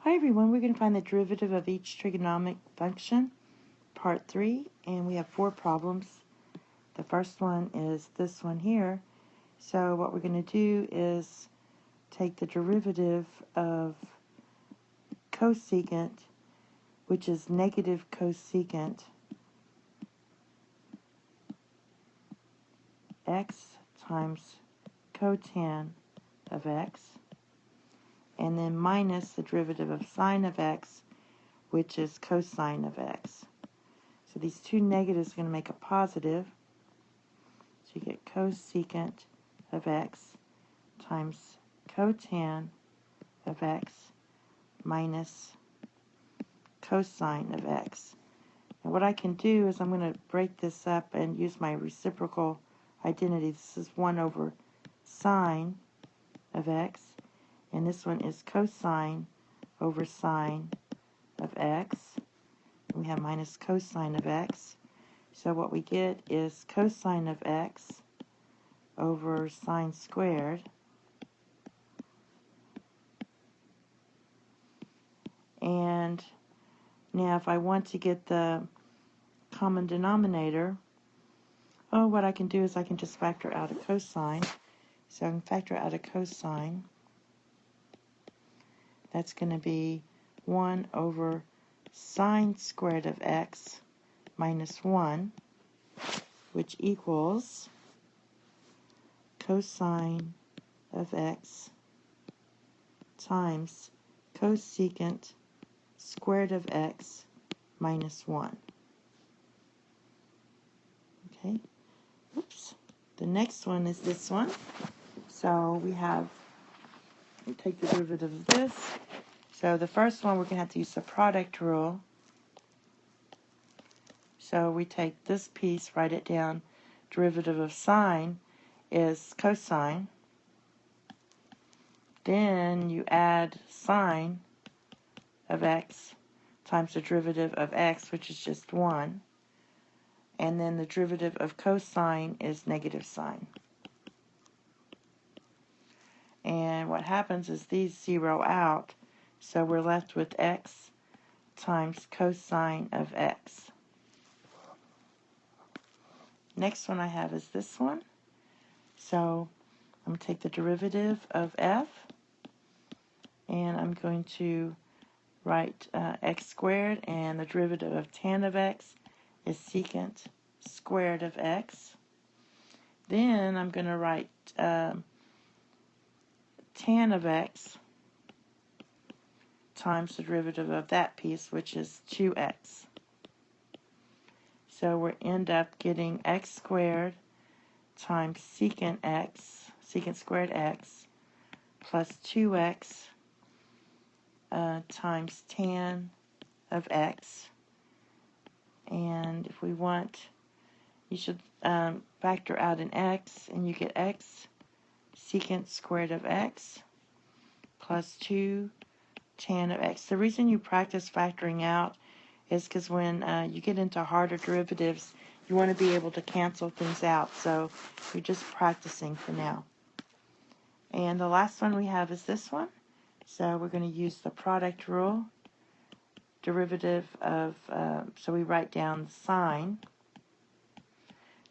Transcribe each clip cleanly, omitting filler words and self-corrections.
Hi everyone, we're going to find the derivative of each trigonometric function, part 3, and we have 4 problems. The first one is this one here. So what we're going to do is take the derivative of cosecant, which is negative cosecant x times cotan of x, and then minus the derivative of sine of x, which is cosine of x. So these two negatives are going to make a positive. So you get cosecant of x times cotan of x minus cosine of x. And what I can do is I'm going to break this up and use my reciprocal identity. This is 1 over sine of x, and this one is cosine over sine of x. And we have minus cosine of x. So what we get is cosine of x over sine squared. And now if I want to get the common denominator, what I can do is I can just factor out a cosine. So I can factor out a cosine. That's going to be 1 over sine squared of x minus 1, which equals cosine of x times cosecant squared of x minus 1. Okay. Oops. The next one is this one. So we take the derivative of this. So the first one, we're going to have to use the product rule. So we take this piece, write it down. Derivative of sine is cosine. Then you add sine of x times the derivative of x, which is just 1. And then the derivative of cosine is negative sine. And what happens is these zero out, so we're left with x times cosine of x. Next one I have is this one. So I'm going to take the derivative of f, and I'm going to write x squared, and the derivative of tan of x is secant squared of x. Then I'm going to write tan of x times the derivative of that piece, which is 2x. So we end up getting x squared times secant squared x, plus 2x times tan of x. And if we want, you should factor out an x, and you get x secant squared of x plus 2 tan of x. The reason you practice factoring out is because when you get into harder derivatives, you want to be able to cancel things out. So you're just practicing for now. And the last one we have is this one. So we're going to use the product rule. Derivative of, so we write down sine.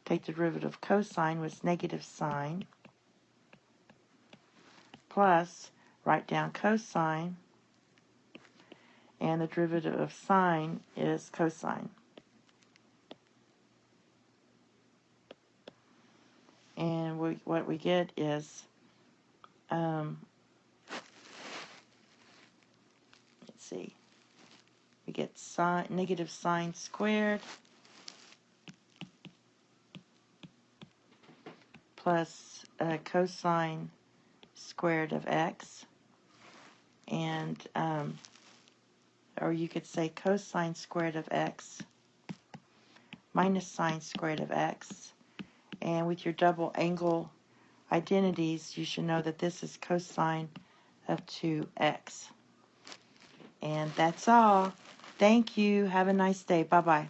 Take the derivative of cosine, which is negative sine. Plus, write down cosine, and the derivative of sine is cosine. And what we get is, let's see, we get negative sine squared plus cosine squared of x, and or you could say cosine squared of x minus sine squared of x. And with your double angle identities, you should know that this is cosine of 2x. And that's all. Thank you. Have a nice day. Bye-bye.